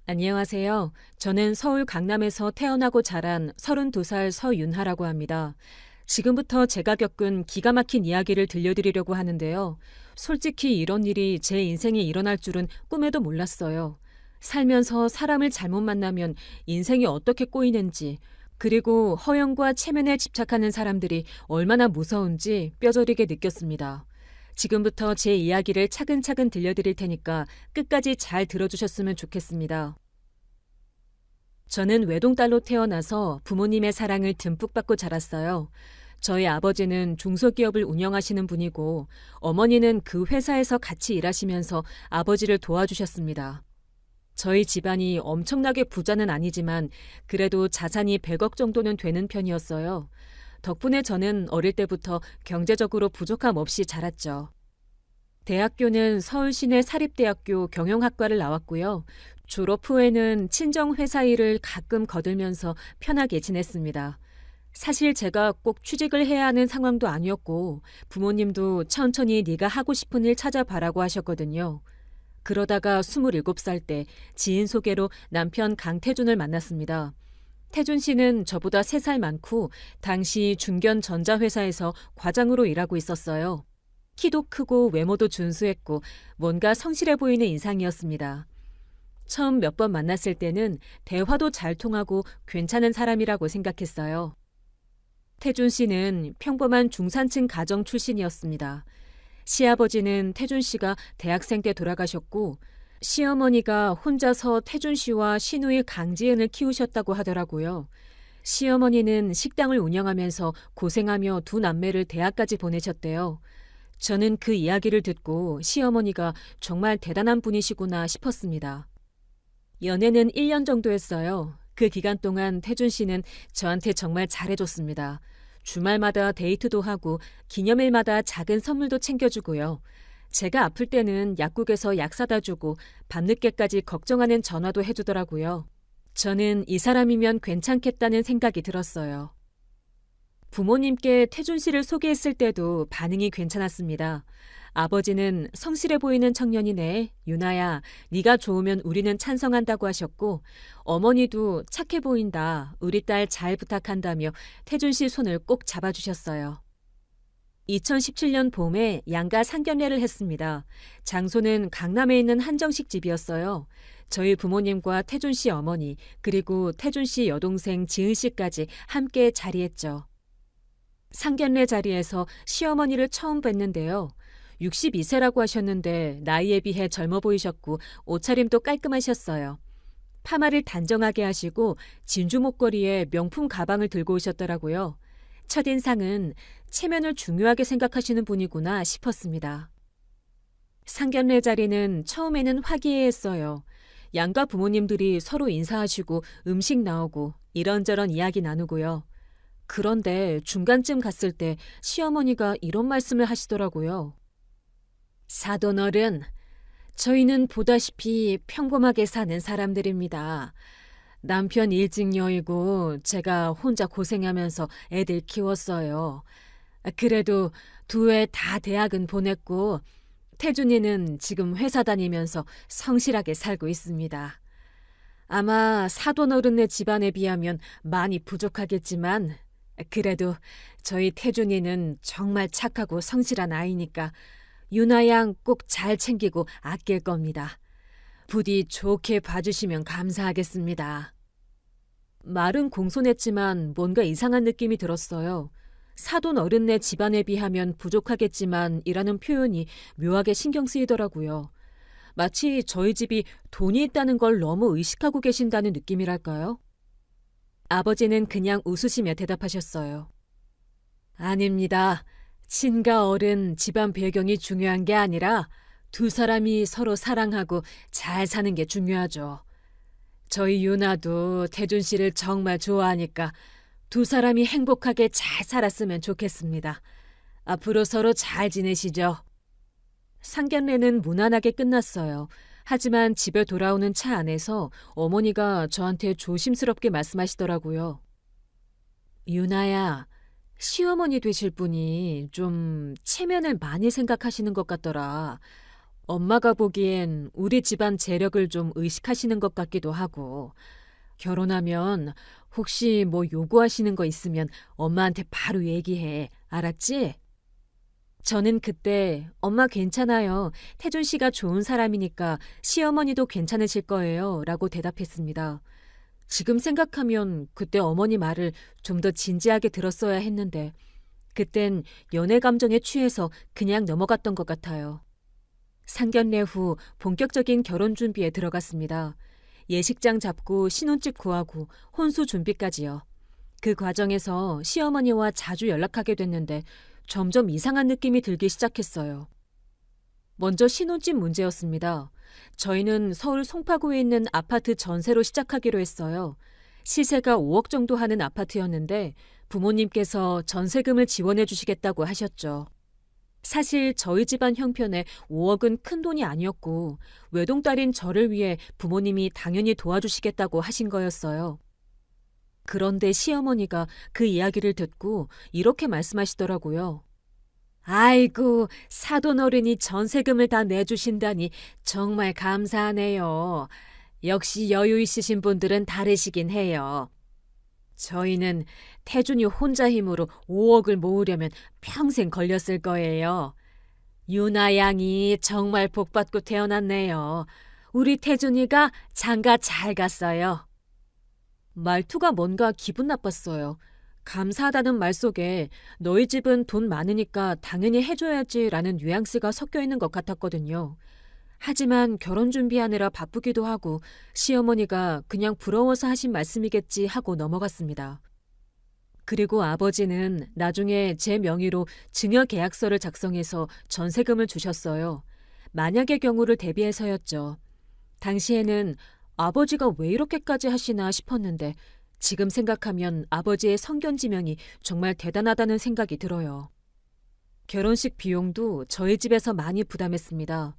안녕하세요. 저는 서울 강남에서 태어나고 자란 32살 서윤하라고 합니다. 지금부터 제가 겪은 기가 막힌 이야기를 들려드리려고 하는데요. 솔직히 이런 일이 제 인생에 일어날 줄은 꿈에도 몰랐어요. 살면서 사람을 잘못 만나면 인생이 어떻게 꼬이는지, 그리고 허영과 체면에 집착하는 사람들이 얼마나 무서운지 뼈저리게 느꼈습니다. 지금부터 제 이야기를 차근차근 들려드릴 테니까 끝까지 잘 들어주셨으면 좋겠습니다. 저는 외동딸로 태어나서 부모님의 사랑을 듬뿍 받고 자랐어요. 저희 아버지는 중소기업을 운영하시는 분이고 어머니는 그 회사에서 같이 일하시면서 아버지를 도와주셨습니다. 저희 집안이 엄청나게 부자는 아니지만 그래도 자산이 100억 정도는 되는 편이었어요. 덕분에 저는 어릴 때부터 경제적으로 부족함 없이 자랐죠. 대학교는 서울시내 사립대학교 경영학과를 나왔고요. 졸업 후에는 친정 회사 일을 가끔 거들면서 편하게 지냈습니다. 사실 제가 꼭 취직을 해야 하는 상황도 아니었고 부모님도 천천히 네가 하고 싶은 일 찾아봐라고 하셨거든요. 그러다가 27살 때 지인 소개로 남편 강태준을 만났습니다. 태준 씨는 저보다 3살 많고 당시 중견 전자회사에서 과장으로 일하고 있었어요. 키도 크고 외모도 준수했고 뭔가 성실해 보이는 인상이었습니다. 처음 몇 번 만났을 때는 대화도 잘 통하고 괜찮은 사람이라고 생각했어요. 태준 씨는 평범한 중산층 가정 출신이었습니다. 시아버지는 태준 씨가 대학생 때 돌아가셨고 시어머니가 혼자서 태준 씨와 시누이 강지은을 키우셨다고 하더라고요. 시어머니는 식당을 운영하면서 고생하며 두 남매를 대학까지 보내셨대요. 저는 그 이야기를 듣고 시어머니가 정말 대단한 분이시구나 싶었습니다. 연애는 1년 정도 했어요. 그 기간 동안 태준 씨는 저한테 정말 잘해줬습니다. 주말마다 데이트도 하고 기념일마다 작은 선물도 챙겨주고요. 제가 아플 때는 약국에서 약 사다 주고 밤늦게까지 걱정하는 전화도 해주더라고요. 저는 이 사람이면 괜찮겠다는 생각이 들었어요. 부모님께 태준 씨를 소개했을 때도 반응이 괜찮았습니다. 아버지는 성실해 보이는 청년이네. 유나야, 네가 좋으면 우리는 찬성한다고 하셨고 어머니도 착해 보인다. 우리 딸 잘 부탁한다며 태준 씨 손을 꼭 잡아주셨어요. 2017년 봄에 양가 상견례를 했습니다. 장소는 강남에 있는 한정식 집이었어요. 저희 부모님과 태준 씨 어머니 그리고 태준 씨 여동생 지은 씨까지 함께 자리했죠. 상견례 자리에서 시어머니를 처음 뵀는데요. 62세라고 하셨는데 나이에 비해 젊어 보이셨고 옷차림도 깔끔하셨어요. 파마를 단정하게 하시고 진주 목걸이에 명품 가방을 들고 오셨더라고요. 첫인상은 체면을 중요하게 생각하시는 분이구나 싶었습니다. 상견례 자리는 처음에는 화기애애했어요. 양가 부모님들이 서로 인사하시고 음식 나오고 이런저런 이야기 나누고요. 그런데 중간쯤 갔을 때 시어머니가 이런 말씀을 하시더라고요. 사돈어른, 저희는 보다시피 평범하게 사는 사람들입니다. 남편 일찍 여의고 제가 혼자 고생하면서 애들 키웠어요. 그래도 두 애 다 대학은 보냈고 태준이는 지금 회사 다니면서 성실하게 살고 있습니다. 아마 사돈어른네 집안에 비하면 많이 부족하겠지만 그래도 저희 태준이는 정말 착하고 성실한 아이니까 유나 양 꼭 잘 챙기고 아낄 겁니다. 부디 좋게 봐주시면 감사하겠습니다. 말은 공손했지만 뭔가 이상한 느낌이 들었어요. 사돈 어른네 집안에 비하면 부족하겠지만 이라는 표현이 묘하게 신경 쓰이더라고요. 마치 저희 집이 돈이 있다는 걸 너무 의식하고 계신다는 느낌이랄까요? 아버지는 그냥 웃으시며 대답하셨어요. 아닙니다. 친가 어른 집안 배경이 중요한 게 아니라 두 사람이 서로 사랑하고 잘 사는 게 중요하죠. 저희 유나도 태준 씨를 정말 좋아하니까 두 사람이 행복하게 잘 살았으면 좋겠습니다. 앞으로 서로 잘 지내시죠. 상견례는 무난하게 끝났어요. 하지만 집에 돌아오는 차 안에서 어머니가 저한테 조심스럽게 말씀하시더라고요. 유나야, 시어머니 되실 분이 좀 체면을 많이 생각하시는 것 같더라. 엄마가 보기엔 우리 집안 재력을 좀 의식하시는 것 같기도 하고, 결혼하면 혹시 뭐 요구하시는 거 있으면 엄마한테 바로 얘기해. 알았지? 저는 그때 엄마 괜찮아요. 태준 씨가 좋은 사람이니까 시어머니도 괜찮으실 거예요. 라고 대답했습니다. 지금 생각하면 그때 어머니 말을 좀 더 진지하게 들었어야 했는데, 그땐 연애 감정에 취해서 그냥 넘어갔던 것 같아요. 상견례 후 본격적인 결혼 준비에 들어갔습니다. 예식장 잡고 신혼집 구하고 혼수 준비까지요. 그 과정에서 시어머니와 자주 연락하게 됐는데 점점 이상한 느낌이 들기 시작했어요. 먼저 신혼집 문제였습니다. 저희는 서울 송파구에 있는 아파트 전세로 시작하기로 했어요. 시세가 5억 정도 하는 아파트였는데 부모님께서 전세금을 지원해 주시겠다고 하셨죠. 사실 저희 집안 형편에 5억은 큰 돈이 아니었고 외동딸인 저를 위해 부모님이 당연히 도와주시겠다고 하신 거였어요. 그런데 시어머니가 그 이야기를 듣고 이렇게 말씀하시더라고요. 아이고, 사돈어른이 전세금을 다 내주신다니 정말 감사하네요. 역시 여유 있으신 분들은 다르시긴 해요. 저희는 태준이 혼자 힘으로 5억을 모으려면 평생 걸렸을 거예요. 유나 양이 정말 복받고 태어났네요. 우리 태준이가 장가 잘 갔어요. 말투가 뭔가 기분 나빴어요. 감사하다는 말 속에 너희 집은 돈 많으니까 당연히 해줘야지라는 뉘앙스가 섞여 있는 것 같았거든요. 하지만 결혼 준비하느라 바쁘기도 하고 시어머니가 그냥 부러워서 하신 말씀이겠지 하고 넘어갔습니다. 그리고 아버지는 나중에 제 명의로 증여 계약서를 작성해서 전세금을 주셨어요. 만약의 경우를 대비해서였죠. 당시에는 아버지가 왜 이렇게까지 하시나 싶었는데 지금 생각하면 아버지의 성견지명이 정말 대단하다는 생각이 들어요. 결혼식 비용도 저희 집에서 많이 부담했습니다.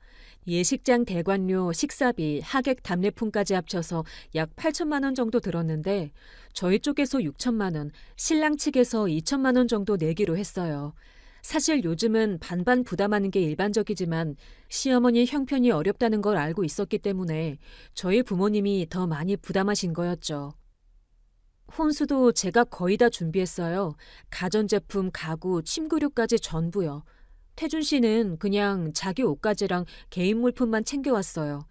예식장 대관료, 식사비, 하객 답례품까지 합쳐서 약 8천만 원 정도 들었는데 저희 쪽에서 6천만 원, 신랑 측에서 2천만 원 정도 내기로 했어요. 사실 요즘은 반반 부담하는 게 일반적이지만 시어머니 형편이 어렵다는 걸 알고 있었기 때문에 저희 부모님이 더 많이 부담하신 거였죠. 혼수도 제가 거의 다 준비했어요. 가전제품, 가구, 침구류까지 전부요. 태준 씨는 그냥 자기 옷가지랑 개인 물품만 챙겨왔어요.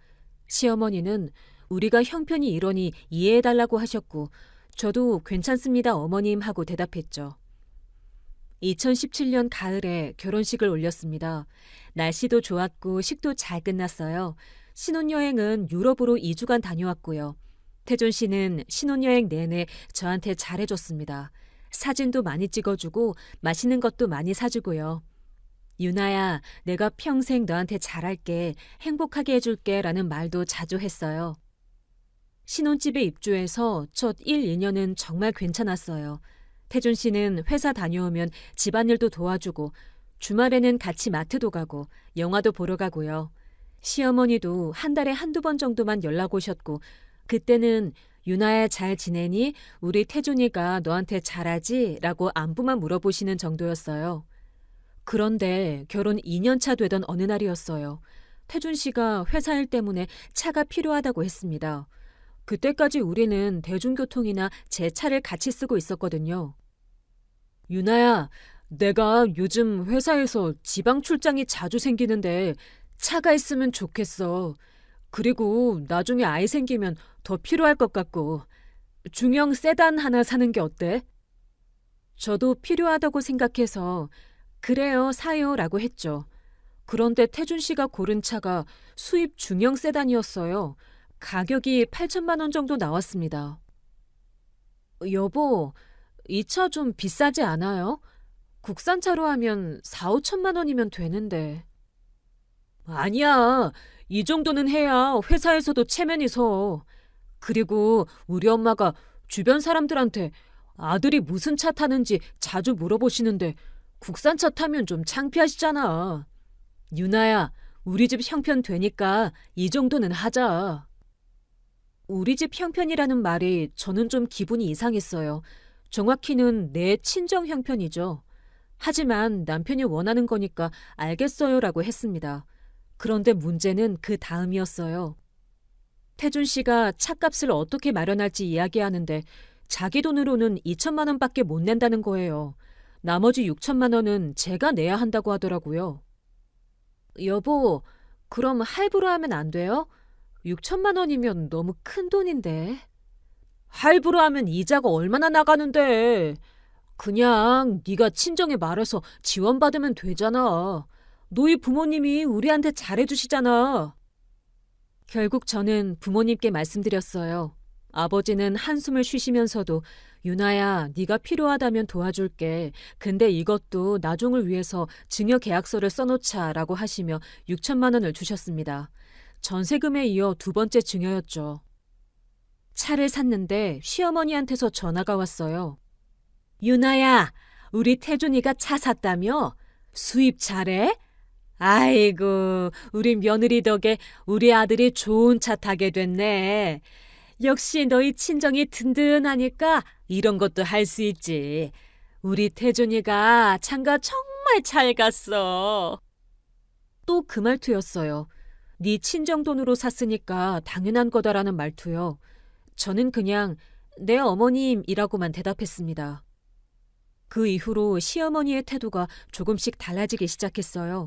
시어머니는 우리가 형편이 이러니 이해해달라고 하셨고 저도 괜찮습니다 어머님 하고 대답했죠. 2017년 가을에 결혼식을 올렸습니다. 날씨도 좋았고 식도 잘 끝났어요. 신혼여행은 유럽으로 2주간 다녀왔고요. 태준 씨는 신혼여행 내내 저한테 잘해줬습니다. 사진도 많이 찍어주고 맛있는 것도 많이 사주고요. 유나야, 내가 평생 너한테 잘할게, 행복하게 해줄게 라는 말도 자주 했어요. 신혼집에 입주해서 첫 1, 2년은 정말 괜찮았어요. 태준 씨는 회사 다녀오면 집안일도 도와주고 주말에는 같이 마트도 가고 영화도 보러 가고요. 시어머니도 한 달에 한두 번 정도만 연락 오셨고 그때는 유나야 잘 지내니? 우리 태준이가 너한테 잘하지? 라고 안부만 물어보시는 정도였어요. 그런데 결혼 2년 차 되던 어느 날이었어요. 태준 씨가 회사 일 때문에 차가 필요하다고 했습니다. 그때까지 우리는 대중교통이나 제 차를 같이 쓰고 있었거든요. 유나야, 내가 요즘 회사에서 지방 출장이 자주 생기는데 차가 있으면 좋겠어. 그리고 나중에 아이 생기면 더 필요할 것 같고 중형 세단 하나 사는 게 어때? 저도 필요하다고 생각해서 그래요, 사요 라고 했죠. 그런데 태준 씨가 고른 차가 수입 중형 세단이었어요. 가격이 8천만 원 정도 나왔습니다. 여보, 이 차 좀 비싸지 않아요? 국산차로 하면 4, 5천만 원이면 되는데. 아니야. 이 정도는 해야 회사에서도 체면이 서. 그리고 우리 엄마가 주변 사람들한테 아들이 무슨 차 타는지 자주 물어보시는데 국산차 타면 좀 창피하시잖아. 유나야, 우리 집 형편 되니까 이 정도는 하자. 우리 집 형편이라는 말이 저는 좀 기분이 이상했어요. 정확히는 내 친정 형편이죠. 하지만 남편이 원하는 거니까 알겠어요라고 했습니다. 그런데 문제는 그 다음이었어요. 태준 씨가 차값을 어떻게 마련할지 이야기하는데 자기 돈으로는 2천만 원밖에 못 낸다는 거예요. 나머지 6천만 원은 제가 내야 한다고 하더라고요. 여보, 그럼 할부로 하면 안 돼요? 6천만 원이면 너무 큰 돈인데. 할부로 하면 이자가 얼마나 나가는데. 그냥 네가 친정에 말해서 지원받으면 되잖아. 너희 부모님이 우리한테 잘해주시잖아. 결국 저는 부모님께 말씀드렸어요. 아버지는 한숨을 쉬시면서도 유나야, 네가 필요하다면 도와줄게. 근데 이것도 나중을 위해서 증여계약서를 써놓자라고 하시며 6천만 원을 주셨습니다. 전세금에 이어 두 번째 증여였죠. 차를 샀는데 시어머니한테서 전화가 왔어요. 유나야, 우리 태준이가 차 샀다며? 수입 잘해? 아이고, 우리 며느리 덕에 우리 아들이 좋은 차 타게 됐네. 역시 너희 친정이 든든하니까 이런 것도 할 수 있지. 우리 태준이가 장가 정말 잘 갔어. 또 그 말투였어요. 네 친정 돈으로 샀으니까 당연한 거다라는 말투요. 저는 그냥 네 어머님이라고만 대답했습니다. 그 이후로 시어머니의 태도가 조금씩 달라지기 시작했어요.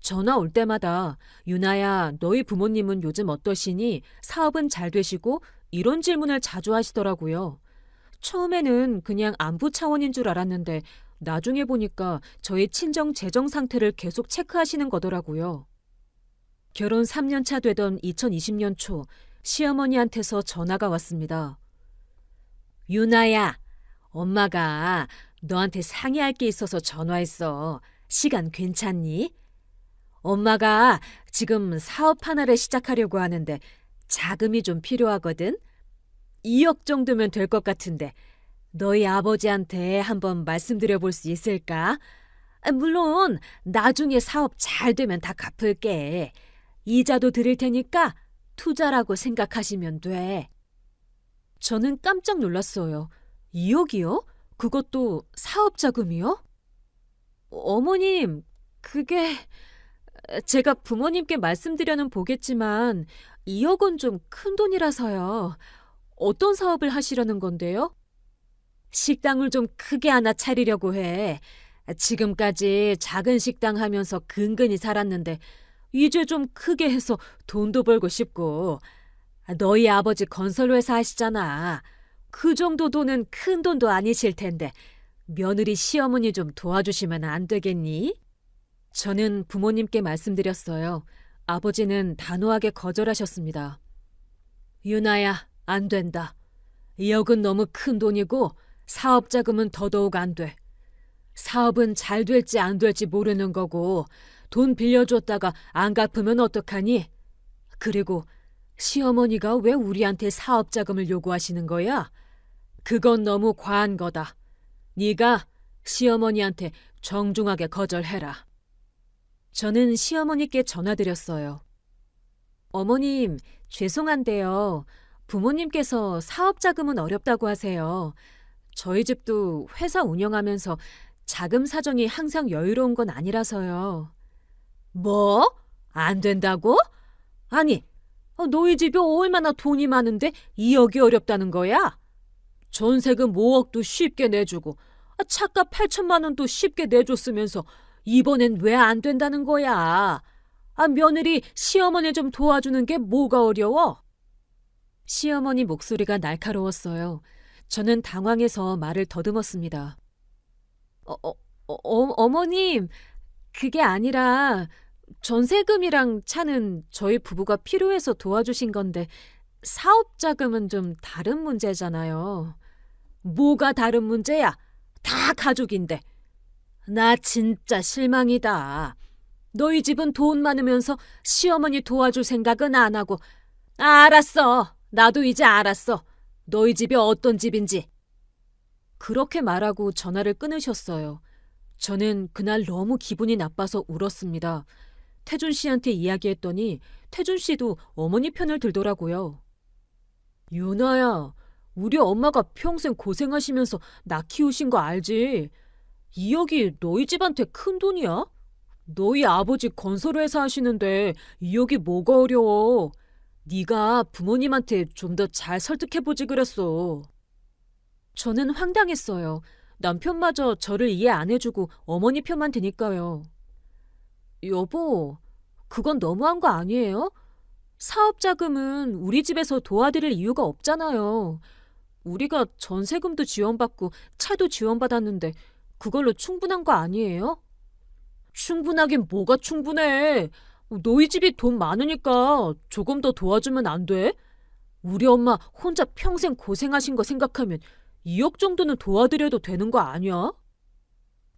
전화 올 때마다 유나야, 너희 부모님은 요즘 어떠시니? 사업은 잘 되시고? 이런 질문을 자주 하시더라고요. 처음에는 그냥 안부 차원인 줄 알았는데 나중에 보니까 저희 친정 재정 상태를 계속 체크하시는 거더라고요. 결혼 3년 차 되던 2020년 초 시어머니한테서 전화가 왔습니다. 유나야, 엄마가 너한테 상의할 게 있어서 전화했어. 시간 괜찮니? 엄마가 지금 사업 하나를 시작하려고 하는데 자금이 좀 필요하거든? 2억 정도면 될 것 같은데 너희 아버지한테 한번 말씀드려 볼 수 있을까? 물론 나중에 사업 잘 되면 다 갚을게. 이자도 드릴 테니까 투자라고 생각하시면 돼. 저는 깜짝 놀랐어요. 2억이요? 그것도 사업 자금이요? 어머님, 그게 제가 부모님께 말씀드려는 보겠지만 2억은 좀 큰 돈이라서요. 어떤 사업을 하시려는 건데요? 식당을 좀 크게 하나 차리려고 해. 지금까지 작은 식당 하면서 근근히 살았는데 이제 좀 크게 해서 돈도 벌고 싶고. 너희 아버지 건설회사 하시잖아. 그 정도 돈은 큰 돈도 아니실 텐데 며느리 시어머니 좀 도와주시면 안 되겠니? 저는 부모님께 말씀드렸어요. 아버지는 단호하게 거절하셨습니다. 유나야, 안 된다. 2억은 너무 큰 돈이고 사업 자금은 더더욱 안 돼. 사업은 잘 될지 안 될지 모르는 거고 돈 빌려줬다가 안 갚으면 어떡하니? 그리고 시어머니가 왜 우리한테 사업 자금을 요구하시는 거야? 그건 너무 과한 거다. 네가 시어머니한테 정중하게 거절해라. 저는 시어머니께 전화드렸어요. 어머님, 죄송한데요. 부모님께서 사업 자금은 어렵다고 하세요. 저희 집도 회사 운영하면서 자금 사정이 항상 여유로운 건 아니라서요. 뭐? 안 된다고? 아니, 너희 집이 얼마나 돈이 많은데 2억이 어렵다는 거야? 전세금 5억도 쉽게 내주고 차값 8천만 원도 쉽게 내줬으면서 이번엔 왜 안 된다는 거야? 며느리 시어머니 좀 도와주는 게 뭐가 어려워? 시어머니 목소리가 날카로웠어요. 저는 당황해서 말을 더듬었습니다. 어머님, 그게 아니라 전세금이랑 차는 저희 부부가 필요해서 도와주신 건데 사업 자금은 좀 다른 문제잖아요. 뭐가 다른 문제야? 다 가족인데. 나 진짜 실망이다. 너희 집은 돈 많으면서 시어머니 도와줄 생각은 안 하고. 알았어. 나도 이제 알았어. 너희 집이 어떤 집인지. 그렇게 말하고 전화를 끊으셨어요. 저는 그날 너무 기분이 나빠서 울었습니다. 태준 씨한테 이야기했더니 태준 씨도 어머니 편을 들더라고요. 유나야, 우리 엄마가 평생 고생하시면서 나 키우신 거 알지? 2억이 너희 집한테 큰 돈이야? 너희 아버지 건설회사 하시는데 여기 뭐가 어려워? 네가 부모님한테 좀 더 잘 설득해보지 그랬어. 저는 황당했어요. 남편마저 저를 이해 안 해주고 어머니 편만 드니까요. 여보, 그건 너무한 거 아니에요? 사업 자금은 우리 집에서 도와드릴 이유가 없잖아요. 우리가 전세금도 지원받고 차도 지원받았는데 그걸로 충분한 거 아니에요? 충분하긴 뭐가 충분해. 너희 집이 돈 많으니까 조금 더 도와주면 안 돼? 우리 엄마 혼자 평생 고생하신 거 생각하면 2억 정도는 도와드려도 되는 거 아니야?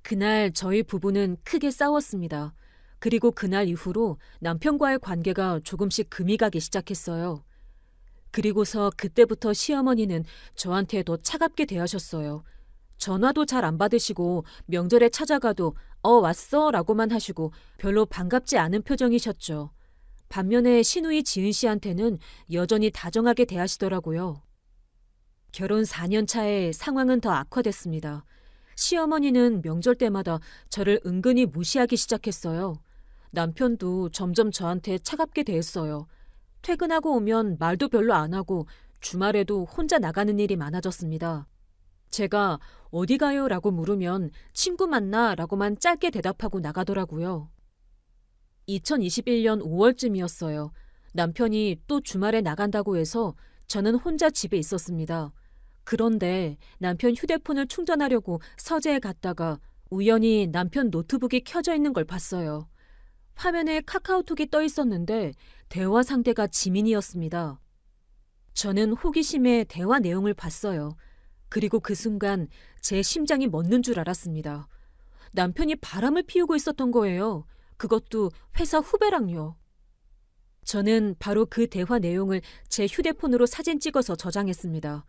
그날 저희 부부는 크게 싸웠습니다. 그리고 그날 이후로 남편과의 관계가 조금씩 금이 가기 시작했어요. 그리고서 그때부터 시어머니는 저한테 더 차갑게 대하셨어요. 전화도 잘 안 받으시고 명절에 찾아가도 왔어 라고만 하시고 별로 반갑지 않은 표정이셨죠. 반면에 시누이 지은 씨한테는 여전히 다정하게 대하시더라고요. 결혼 4년 차에 상황은 더 악화됐습니다. 시어머니는 명절 때마다 저를 은근히 무시하기 시작했어요. 남편도 점점 저한테 차갑게 대했어요. 퇴근하고 오면 말도 별로 안 하고 주말에도 혼자 나가는 일이 많아졌습니다. 제가 어디 가요? 라고 물으면 친구 만나 라고만 짧게 대답하고 나가더라고요. 2021년 5월쯤이었어요. 남편이 또 주말에 나간다고 해서 저는 혼자 집에 있었습니다. 그런데 남편 휴대폰을 충전하려고 서재에 갔다가 우연히 남편 노트북이 켜져 있는 걸 봤어요. 화면에 카카오톡이 떠 있었는데 대화 상대가 지민이었습니다. 저는 호기심에 대화 내용을 봤어요. 그리고 그 순간 제 심장이 멎는 줄 알았습니다. 남편이 바람을 피우고 있었던 거예요. 그것도 회사 후배랑요. 저는 바로 그 대화 내용을 제 휴대폰으로 사진 찍어서 저장했습니다.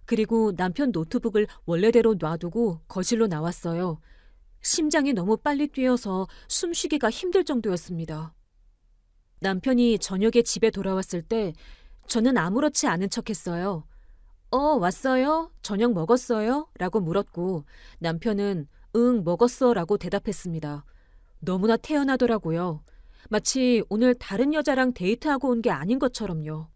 그리고 남편 노트북을 원래대로 놔두고 거실로 나왔어요. 심장이 너무 빨리 뛰어서 숨쉬기가 힘들 정도였습니다. 남편이 저녁에 집에 돌아왔을 때 저는 아무렇지 않은 척했어요. 왔어요? 저녁 먹었어요? 라고 물었고 남편은 응, 먹었어 라고 대답했습니다. 너무나 태연하더라고요. 마치 오늘 다른 여자랑 데이트하고 온 게 아닌 것처럼요.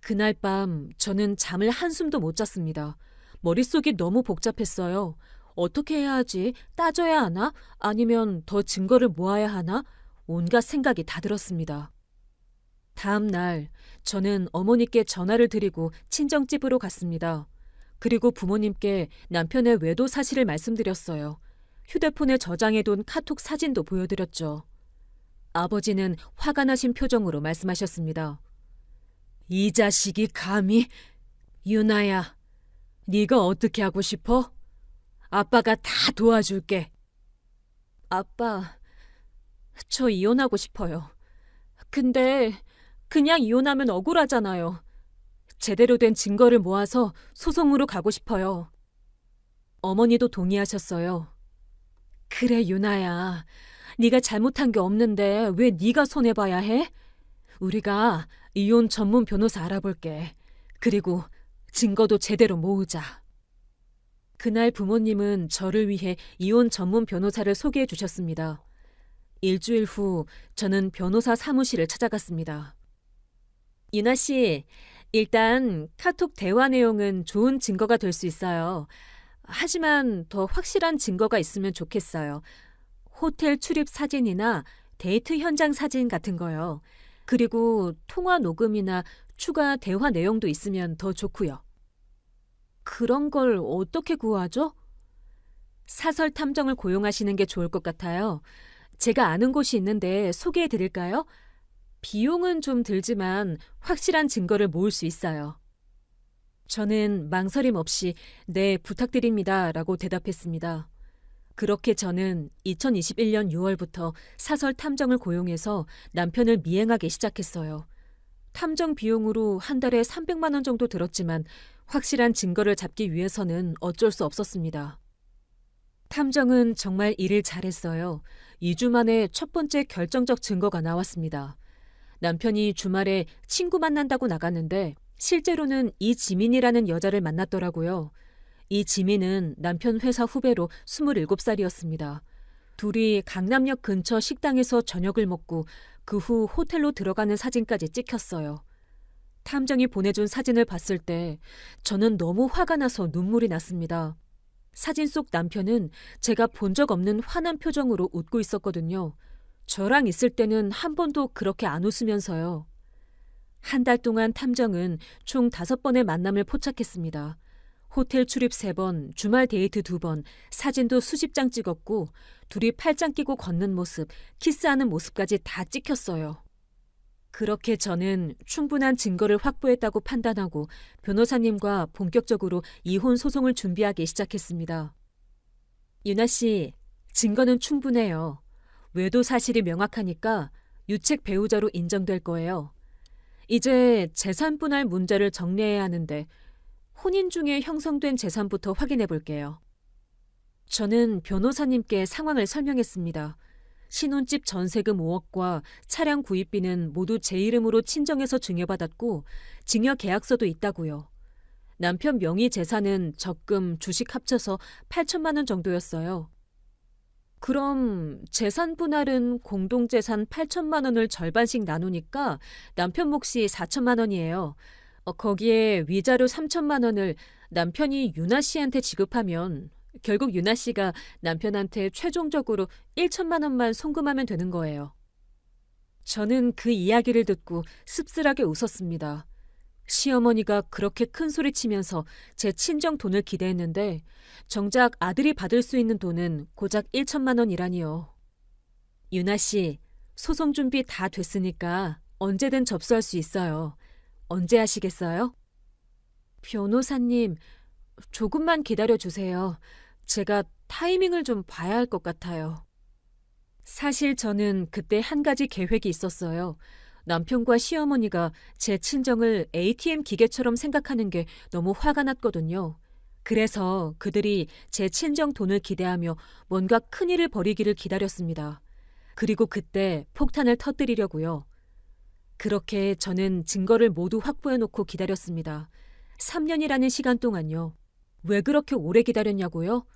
그날 밤 저는 잠을 한숨도 못 잤습니다. 머릿속이 너무 복잡했어요. 어떻게 해야 하지? 따져야 하나? 아니면 더 증거를 모아야 하나? 온갖 생각이 다 들었습니다. 다음 날 저는 어머니께 전화를 드리고 친정집으로 갔습니다. 그리고 부모님께 남편의 외도 사실을 말씀드렸어요. 휴대폰에 저장해둔 카톡 사진도 보여드렸죠. 아버지는 화가 나신 표정으로 말씀하셨습니다. 이 자식이 감히? 유나야, 네가 어떻게 하고 싶어? 아빠가 다 도와줄게. 아빠, 저 이혼하고 싶어요. 근데 그냥 이혼하면 억울하잖아요. 제대로 된 증거를 모아서 소송으로 가고 싶어요. 어머니도 동의하셨어요. 그래, 유나야. 네가 잘못한 게 없는데 왜 네가 손해봐야 해? 우리가 이혼 전문 변호사 알아볼게. 그리고 증거도 제대로 모으자. 그날 부모님은 저를 위해 이혼 전문 변호사를 소개해 주셨습니다. 일주일 후 저는 변호사 사무실을 찾아갔습니다. 유나 씨, 일단 카톡 대화 내용은 좋은 증거가 될 수 있어요. 하지만 더 확실한 증거가 있으면 좋겠어요. 호텔 출입 사진이나 데이트 현장 사진 같은 거요. 그리고 통화 녹음이나 추가 대화 내용도 있으면 더 좋고요. 그런 걸 어떻게 구하죠? 사설 탐정을 고용하시는 게 좋을 것 같아요. 제가 아는 곳이 있는데 소개해 드릴까요? 비용은 좀 들지만 확실한 증거를 모을 수 있어요. 저는 망설임 없이 네, 부탁드립니다 라고 대답했습니다. 그렇게 저는 2021년 6월부터 사설 탐정을 고용해서 남편을 미행하기 시작했어요. 탐정 비용으로 한 달에 300만 원 정도 들었지만 확실한 증거를 잡기 위해서는 어쩔 수 없었습니다. 탐정은 정말 일을 잘했어요. 2주 만에 첫 번째 결정적 증거가 나왔습니다. 남편이 주말에 친구 만난다고 나갔는데 실제로는 이지민이라는 여자를 만났더라고요. 이 지민은 남편 회사 후배로 27살이었습니다. 둘이 강남역 근처 식당에서 저녁을 먹고 그 후 호텔로 들어가는 사진까지 찍혔어요. 탐정이 보내준 사진을 봤을 때 저는 너무 화가 나서 눈물이 났습니다. 사진 속 남편은 제가 본 적 없는 환한 표정으로 웃고 있었거든요. 저랑 있을 때는 한 번도 그렇게 안 웃으면서요. 한 달 동안 탐정은 총 5번의 만남을 포착했습니다. 호텔 출입 3번, 주말 데이트 2번, 사진도 수십 장 찍었고 둘이 팔짱 끼고 걷는 모습, 키스하는 모습까지 다 찍혔어요. 그렇게 저는 충분한 증거를 확보했다고 판단하고 변호사님과 본격적으로 이혼 소송을 준비하기 시작했습니다. 유나 씨, 증거는 충분해요. 외도 사실이 명확하니까 유책 배우자로 인정될 거예요. 이제 재산 분할 문제를 정리해야 하는데 혼인 중에 형성된 재산부터 확인해 볼게요. 저는 변호사님께 상황을 설명했습니다. 신혼집 전세금 5억과 차량 구입비는 모두 제 이름으로 친정에서 증여받았고 증여 계약서도 있다고요. 남편 명의 재산은 적금, 주식 합쳐서 8천만 원 정도였어요. 그럼 재산 분할은 공동재산 8천만 원을 절반씩 나누니까 남편 몫이 4천만 원이에요. 거기에 위자료 3천만 원을 남편이 유나 씨한테 지급하면 결국 유나 씨가 남편한테 최종적으로 1천만 원만 송금하면 되는 거예요. 저는 그 이야기를 듣고 씁쓸하게 웃었습니다. 시어머니가 그렇게 큰 소리 치면서 제 친정 돈을 기대했는데 정작 아들이 받을 수 있는 돈은 고작 1천만 원이라니요. 유나 씨, 소송 준비 다 됐으니까 언제든 접수할 수 있어요. 언제 하시겠어요? 변호사님, 조금만 기다려주세요. 제가 타이밍을 좀 봐야 할 것 같아요. 사실 저는 그때 한 가지 계획이 있었어요. 남편과 시어머니가 제 친정을 ATM 기계처럼 생각하는 게 너무 화가 났거든요. 그래서 그들이 제 친정 돈을 기대하며 뭔가 큰일을 벌이기를 기다렸습니다. 그리고 그때 폭탄을 터뜨리려고요. 그렇게 저는 증거를 모두 확보해놓고 기다렸습니다. 3년이라는 시간 동안요. 왜 그렇게 오래 기다렸냐고요?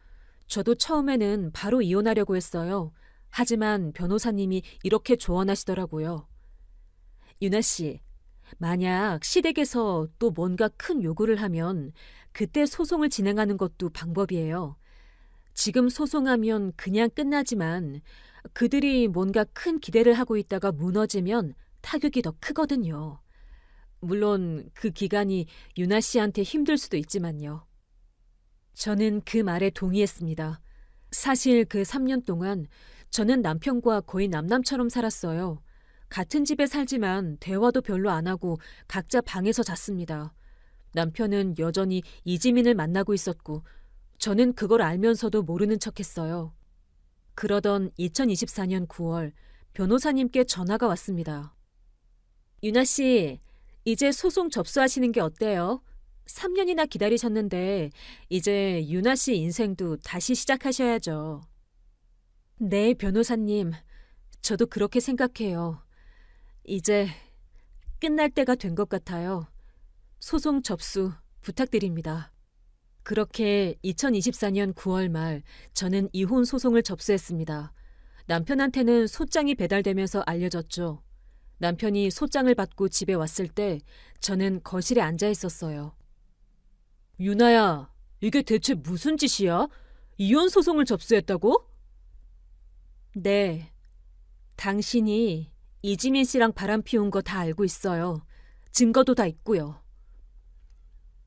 저도 처음에는 바로 이혼하려고 했어요. 하지만 변호사님이 이렇게 조언하시더라고요. 유나 씨, 만약 시댁에서 또 뭔가 큰 요구를 하면 그때 소송을 진행하는 것도 방법이에요. 지금 소송하면 그냥 끝나지만 그들이 뭔가 큰 기대를 하고 있다가 무너지면 타격이 더 크거든요. 물론 그 기간이 유나 씨한테 힘들 수도 있지만요. 저는 그 말에 동의했습니다. 사실 그 3년 동안 저는 남편과 거의 남남처럼 살았어요. 같은 집에 살지만 대화도 별로 안 하고 각자 방에서 잤습니다. 남편은 여전히 이지민을 만나고 있었고 저는 그걸 알면서도 모르는 척했어요. 그러던 2024년 9월 변호사님께 전화가 왔습니다. 유나 씨, 이제 소송 접수하시는 게 어때요? 3년이나 기다리셨는데 이제 유나 씨 인생도 다시 시작하셔야죠. 네, 변호사님. 저도 그렇게 생각해요. 이제 끝날 때가 된 것 같아요. 소송 접수 부탁드립니다. 그렇게 2024년 9월 말 저는 이혼 소송을 접수했습니다. 남편한테는 소장이 배달되면서 알려졌죠. 남편이 소장을 받고 집에 왔을 때 저는 거실에 앉아 있었어요. 유나야, 이게 대체 무슨 짓이야? 이혼 소송을 접수했다고? 네. 당신이 이지민 씨랑 바람 피운 거 다 알고 있어요. 증거도 다 있고요.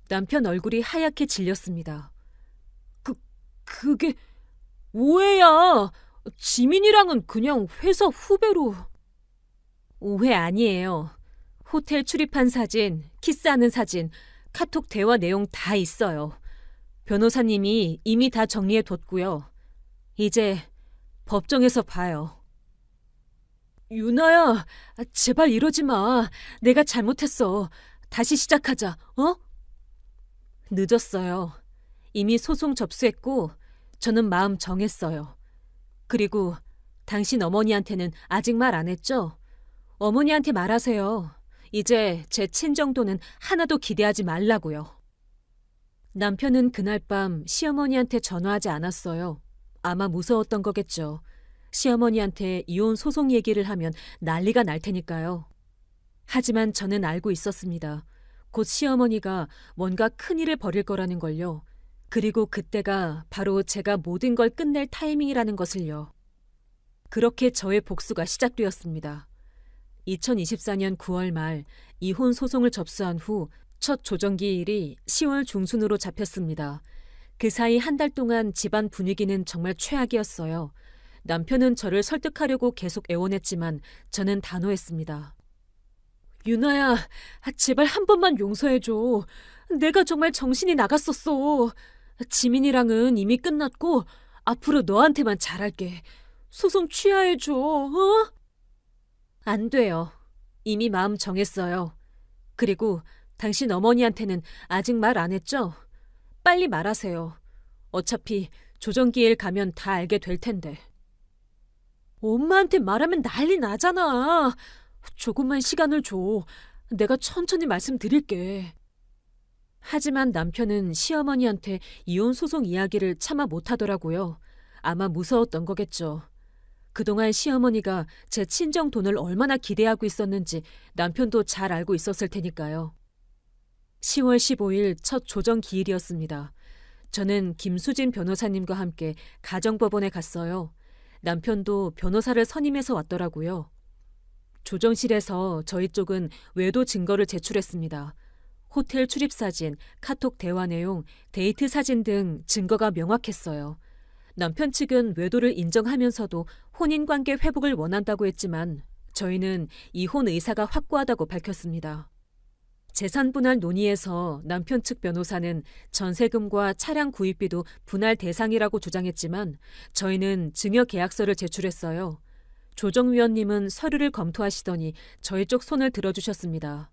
남편 얼굴이 하얗게 질렸습니다. 그게 오해야. 지민이랑은 그냥 회사 후배로. 오해 아니에요. 호텔 출입한 사진, 키스하는 사진, 카톡 대화 내용 다 있어요. 변호사님이 이미 다 정리해뒀고요. 이제 법정에서 봐요. 유나야, 제발 이러지 마. 내가 잘못했어. 다시 시작하자, 어? 늦었어요. 이미 소송 접수했고 저는 마음 정했어요. 그리고 당신 어머니한테는 아직 말 안 했죠? 어머니한테 말하세요. 이제 제 친정돈은 하나도 기대하지 말라고요. 남편은 그날 밤 시어머니한테 전화하지 않았어요. 아마 무서웠던 거겠죠. 시어머니한테 이혼 소송 얘기를 하면 난리가 날 테니까요. 하지만 저는 알고 있었습니다. 곧 시어머니가 뭔가 큰일을 벌일 거라는 걸요. 그리고 그때가 바로 제가 모든 걸 끝낼 타이밍이라는 것을요. 그렇게 저의 복수가 시작되었습니다. 2024년 9월 말 이혼 소송을 접수한 후 첫 조정기일이 10월 중순으로 잡혔습니다. 그 사이 한 달 동안 집안 분위기는 정말 최악이었어요. 남편은 저를 설득하려고 계속 애원했지만 저는 단호했습니다. 유나야, 제발 한 번만 용서해줘. 내가 정말 정신이 나갔었어. 지민이랑은 이미 끝났고 앞으로 너한테만 잘할게. 소송 취하해줘, 어? 안 돼요. 이미 마음 정했어요. 그리고 당신 어머니한테는 아직 말 안 했죠? 빨리 말하세요. 어차피 조정기일 가면 다 알게 될 텐데. 엄마한테 말하면 난리 나잖아. 조금만 시간을 줘. 내가 천천히 말씀드릴게. 하지만 남편은 시어머니한테 이혼 소송 이야기를 참아 못하더라고요. 아마 무서웠던 거겠죠. 그동안 시어머니가 제 친정 돈을 얼마나 기대하고 있었는지 남편도 잘 알고 있었을 테니까요. 10월 15일 첫 조정 기일이었습니다. 저는 김수진 변호사님과 함께 가정법원에 갔어요. 남편도 변호사를 선임해서 왔더라고요. 조정실에서 저희 쪽은 외도 증거를 제출했습니다. 호텔 출입사진, 카톡 대화 내용, 데이트 사진 등 증거가 명확했어요. 남편 측은 외도를 인정하면서도 혼인관계 회복을 원한다고 했지만 저희는 이혼 의사가 확고하다고 밝혔습니다. 재산 분할 논의에서 남편 측 변호사는 전세금과 차량 구입비도 분할 대상이라고 주장했지만 저희는 증여 계약서를 제출했어요. 조정위원님은 서류를 검토하시더니 저희 쪽 손을 들어주셨습니다.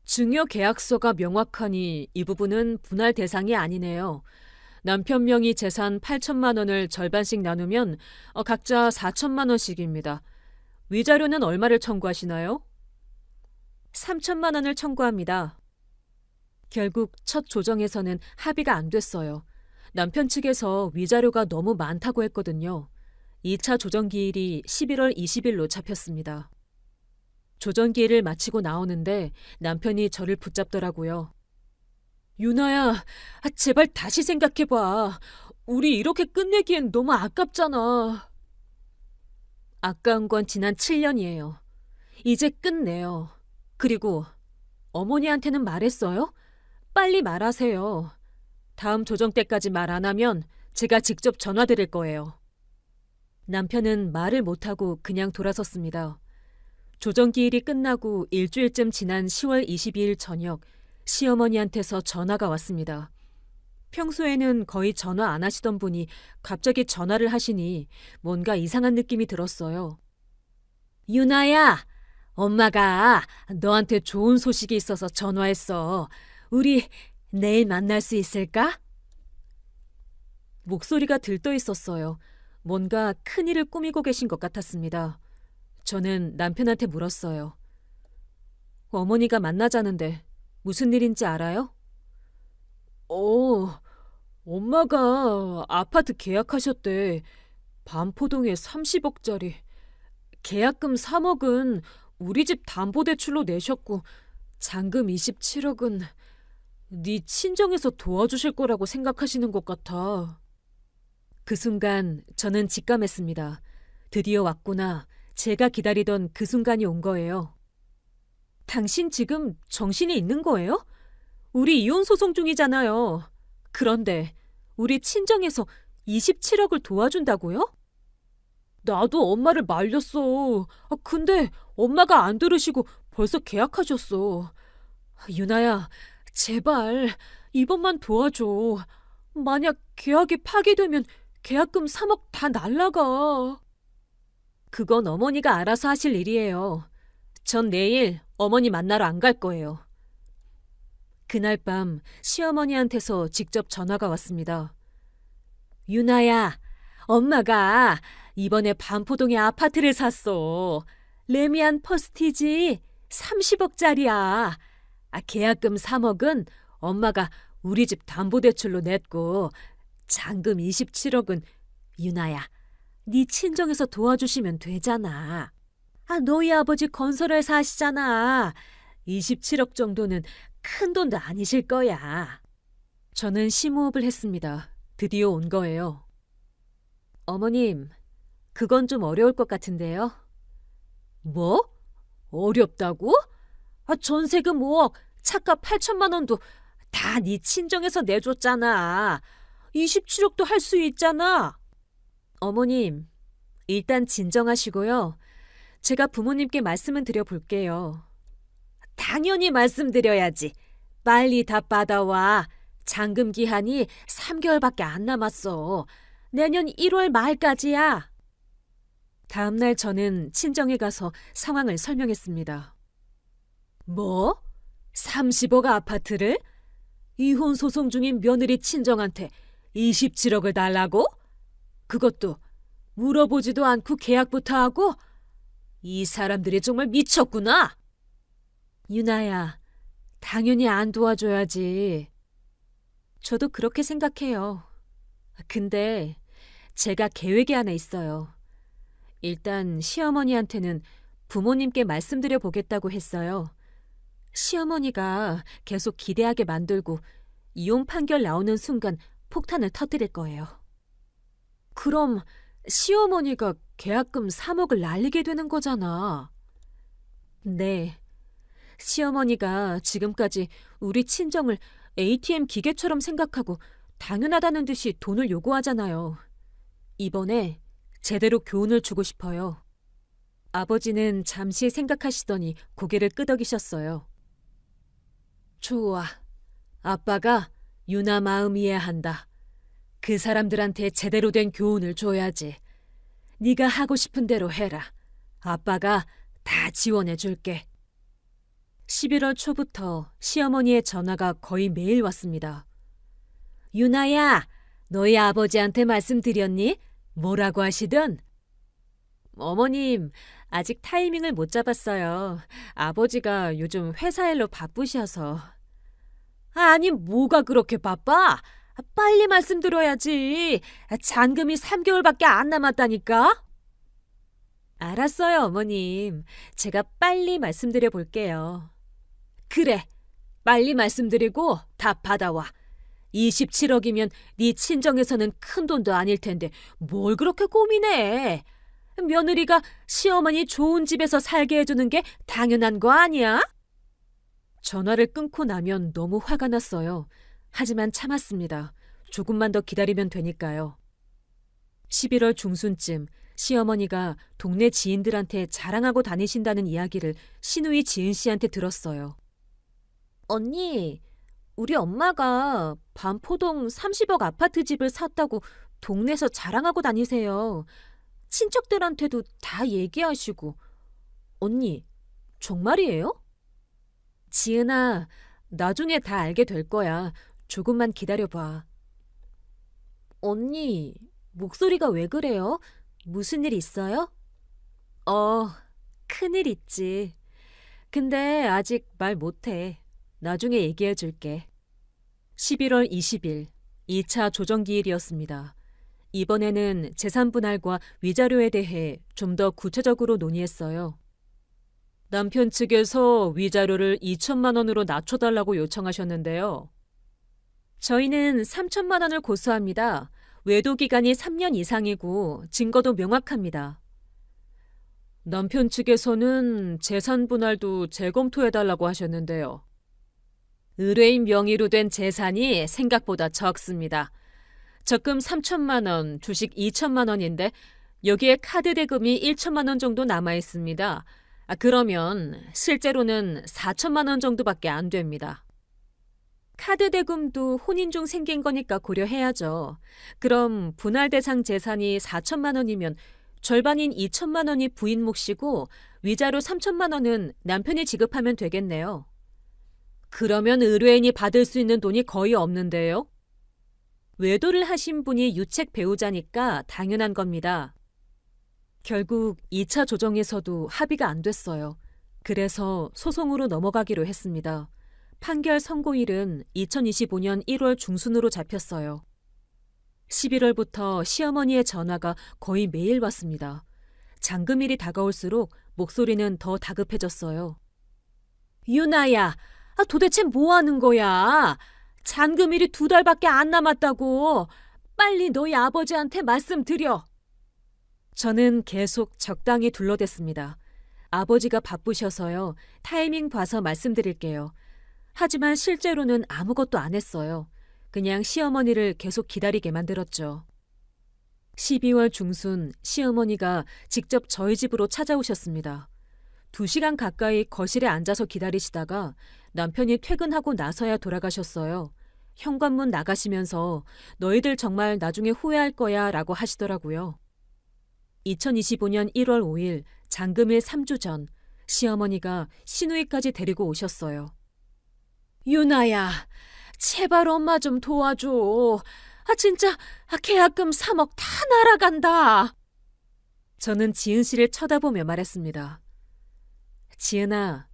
증여 계약서가 명확하니 이 부분은 분할 대상이 아니네요. 남편 명의 재산 8천만 원을 절반씩 나누면 각자 4천만 원씩입니다. 위자료는 얼마를 청구하시나요? 3천만 원을 청구합니다. 결국 첫 조정에서는 합의가 안 됐어요. 남편 측에서 위자료가 너무 많다고 했거든요. 2차 조정기일이 11월 20일로 잡혔습니다. 조정기일을 마치고 나오는데 남편이 저를 붙잡더라고요. 유나야, 제발 다시 생각해봐. 우리 이렇게 끝내기엔 너무 아깝잖아. 아까운 건 지난 7년이에요. 이제 끝내요. 그리고 어머니한테는 말했어요? 빨리 말하세요. 다음 조정 때까지 말 안 하면 제가 직접 전화 드릴 거예요. 남편은 말을 못하고 그냥 돌아섰습니다. 조정기일이 끝나고 일주일쯤 지난 10월 22일 저녁 시어머니한테서 전화가 왔습니다. 평소에는 거의 전화 안 하시던 분이 갑자기 전화를 하시니 뭔가 이상한 느낌이 들었어요. 유나야, 엄마가 너한테 좋은 소식이 있어서 전화했어. 우리 내일 만날 수 있을까? 목소리가 들떠 있었어요. 뭔가 큰일을 꾸미고 계신 것 같았습니다. 저는 남편한테 물었어요. 어머니가 만나자는데 무슨 일인지 알아요? 엄마가 아파트 계약하셨대. 반포동에 30억짜리. 계약금 3억은 우리 집 담보대출로 내셨고 잔금 27억은 네 친정에서 도와주실 거라고 생각하시는 것 같아. 그 순간 저는 직감했습니다. 드디어 왔구나. 제가 기다리던 그 순간이 온 거예요. 당신 지금 정신이 있는 거예요? 우리 이혼 소송 중이잖아요. 그런데 우리 친정에서 27억을 도와준다고요? 나도 엄마를 말렸어. 근데 엄마가 안 들으시고 벌써 계약하셨어. 유나야, 제발 이번만 도와줘. 만약 계약이 파기되면 계약금 3억 다 날라가. 그건 어머니가 알아서 하실 일이에요. 전 내일 어머니 만나러 안 갈 거예요. 그날 밤 시어머니한테서 직접 전화가 왔습니다. 유나야, 엄마가 이번에 반포동에 아파트를 샀어. 레미안 퍼스티지 30억짜리야. 계약금 3억은 엄마가 우리 집 담보대출로 냈고 잔금 27억은 유나야, 네 친정에서 도와주시면 되잖아. 너희 아버지 건설회사 하시잖아. 27억 정도는 큰 돈도 아니실 거야. 저는 심호흡을 했습니다. 드디어 온 거예요. 어머님, 그건 좀 어려울 것 같은데요. 뭐? 어렵다고? 전세금 5억, 차값 8천만 원도 다 네 친정에서 내줬잖아. 27억도 할 수 있잖아. 어머님, 일단 진정하시고요. 제가 부모님께 말씀은 드려볼게요. 당연히 말씀드려야지. 빨리 다 받아와. 잔금 기한이 3개월밖에 안 남았어. 내년 1월 말까지야. 다음 날 저는 친정에 가서 상황을 설명했습니다. 뭐? 30억 아파트를? 이혼 소송 중인 며느리 친정한테 27억을 달라고? 그것도 물어보지도 않고 계약부터 하고? 이 사람들이 정말 미쳤구나. 유나야, 당연히 안 도와줘야지. 저도 그렇게 생각해요. 근데 제가 계획이 하나 있어요. 일단 시어머니한테는 부모님께 말씀드려 보겠다고 했어요. 시어머니가 계속 기대하게 만들고 이혼 판결 나오는 순간 폭탄을 터뜨릴 거예요. 그럼 시어머니가 계약금 3억을 날리게 되는 거잖아. 네. 시어머니가 지금까지 우리 친정을 ATM 기계처럼 생각하고 당연하다는 듯이 돈을 요구하잖아요. 이번에 제대로 교훈을 주고 싶어요. 아버지는 잠시 생각하시더니 고개를 끄덕이셨어요. 좋아. 아빠가 유나 마음 이해한다. 그 사람들한테 제대로 된 교훈을 줘야지. 네가 하고 싶은 대로 해라. 아빠가 다 지원해 줄게. 11월 초부터 시어머니의 전화가 거의 매일 왔습니다. 유나야, 너희 아버지한테 말씀드렸니? 뭐라고 하시든? 어머님, 아직 타이밍을 못 잡았어요. 아버지가 요즘 회사 일로 바쁘셔서. 아니, 뭐가 그렇게 바빠? 빨리 말씀드려야지. 잔금이 3개월밖에 안 남았다니까? 알았어요, 어머님. 제가 빨리 말씀드려 볼게요. 그래, 빨리 말씀드리고 다 받아와. 27억이면 네 친정에서는 큰 돈도 아닐 텐데 뭘 그렇게 고민해. 며느리가 시어머니 좋은 집에서 살게 해주는 게 당연한 거 아니야? 전화를 끊고 나면 너무 화가 났어요. 하지만 참았습니다. 조금만 더 기다리면 되니까요. 11월 중순쯤 시어머니가 동네 지인들한테 자랑하고 다니신다는 이야기를 시누이 지은 씨한테 들었어요. 언니, 우리 엄마가 반포동 30억 아파트 집을 샀다고 동네에서 자랑하고 다니세요. 친척들한테도 다 얘기하시고. 언니, 정말이에요? 지은아, 나중에 다 알게 될 거야. 조금만 기다려봐. 언니, 목소리가 왜 그래요? 무슨 일 있어요? 큰일 있지. 근데 아직 말 못해. 나중에 얘기해 줄게. 11월 20일, 2차 조정기일이었습니다. 이번에는 재산 분할과 위자료에 대해 좀 더 구체적으로 논의했어요. 남편 측에서 위자료를 2천만 원으로 낮춰달라고 요청하셨는데요. 저희는 3천만 원을 고수합니다. 외도 기간이 3년 이상이고 증거도 명확합니다. 남편 측에서는 재산 분할도 재검토해달라고 하셨는데요. 의뢰인 명의로 된 재산이 생각보다 적습니다. 적금 3천만 원, 주식 2천만 원인데 여기에 카드 대금이 1천만 원 정도 남아 있습니다. 그러면 실제로는 4천만 원 정도밖에 안 됩니다. 카드 대금도 혼인 중 생긴 거니까 고려해야죠. 그럼 분할 대상 재산이 4천만 원이면 절반인 2천만 원이 부인 몫이고 위자료 3천만 원은 남편이 지급하면 되겠네요. 그러면 의뢰인이 받을 수 있는 돈이 거의 없는데요. 외도를 하신 분이 유책 배우자니까 당연한 겁니다. 결국 2차 조정에서도 합의가 안 됐어요. 그래서 소송으로 넘어가기로 했습니다. 판결 선고일은 2025년 1월 중순으로 잡혔어요. 11월부터 시어머니의 전화가 거의 매일 왔습니다. 잔금일이 다가올수록 목소리는 더 다급해졌어요. 유나야, 도대체 뭐 하는 거야? 잔금일이 2달밖에 안 남았다고. 빨리 너희 아버지한테 말씀드려. 저는 계속 적당히 둘러댔습니다. 아버지가 바쁘셔서요. 타이밍 봐서 말씀드릴게요. 하지만 실제로는 아무것도 안 했어요. 그냥 시어머니를 계속 기다리게 만들었죠. 12월 중순 시어머니가 직접 저희 집으로 찾아오셨습니다. 2시간 가까이 거실에 앉아서 기다리시다가 남편이 퇴근하고 나서야 돌아가셨어요. 현관문 나가시면서 너희들 정말 나중에 후회할 거야 라고 하시더라고요. 2025년 1월 5일 잔금일 3주 전 시어머니가 시누이까지 데리고 오셨어요. 유나야, 제발 엄마 좀 도와줘. 진짜 계약금 3억 다 날아간다. 저는 지은 씨를 쳐다보며 말했습니다. 지은아,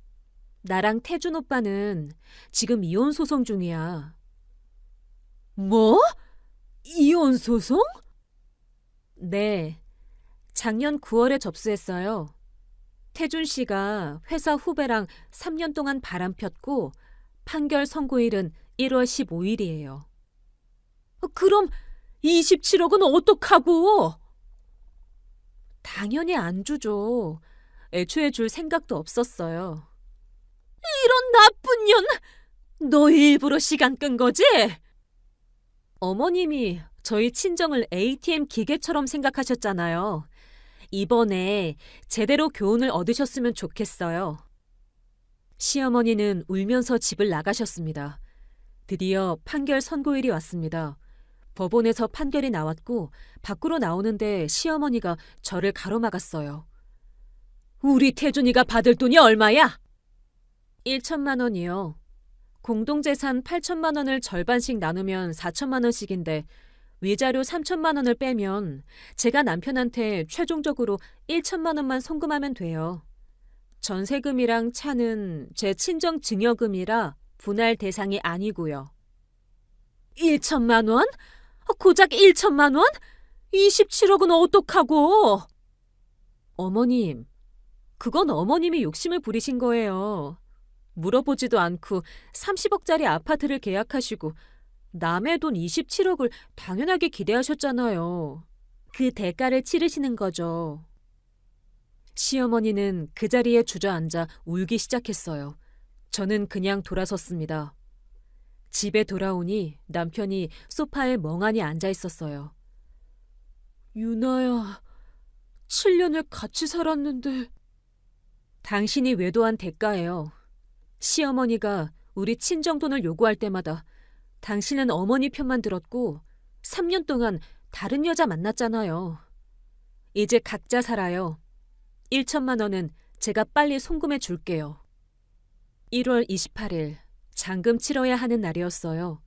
나랑 태준 오빠는 지금 이혼 소송 중이야. 뭐? 이혼 소송? 네, 작년 9월에 접수했어요. 태준 씨가 회사 후배랑 3년 동안 바람 폈고 판결 선고일은 1월 15일이에요. 그럼 27억은 어떡하고? 당연히 안 주죠. 애초에 줄 생각도 없었어요. 이런 나쁜 년! 너 일부러 시간 끈 거지? 어머님이 저희 친정을 ATM 기계처럼 생각하셨잖아요. 이번에 제대로 교훈을 얻으셨으면 좋겠어요. 시어머니는 울면서 집을 나가셨습니다. 드디어 판결 선고일이 왔습니다. 법원에서 판결이 나왔고 밖으로 나오는데 시어머니가 저를 가로막았어요. 우리 태준이가 받을 돈이 얼마야? 1천만 원이요. 공동재산 8천만 원을 절반씩 나누면 4천만 원씩인데 위자료 3천만 원을 빼면 제가 남편한테 최종적으로 1천만 원만 송금하면 돼요. 전세금이랑 차는 제 친정 증여금이라 분할 대상이 아니고요. 1천만 원? 고작 1천만 원? 27억은 어떡하고? 어머님, 그건 어머님이 욕심을 부리신 거예요. 물어보지도 않고 30억짜리 아파트를 계약하시고 남의 돈 27억을 당연하게 기대하셨잖아요. 그 대가를 치르시는 거죠. 시어머니는 그 자리에 주저앉아 울기 시작했어요. 저는 그냥 돌아섰습니다. 집에 돌아오니 남편이 소파에 멍하니 앉아 있었어요. 유나야, 7년을 같이 살았는데. 당신이 외도한 대가예요. 시어머니가 우리 친정돈을 요구할 때마다 당신은 어머니 편만 들었고 3년 동안 다른 여자 만났잖아요. 이제 각자 살아요. 1천만 원은 제가 빨리 송금해 줄게요. 1월 28일 잔금 치러야 하는 날이었어요.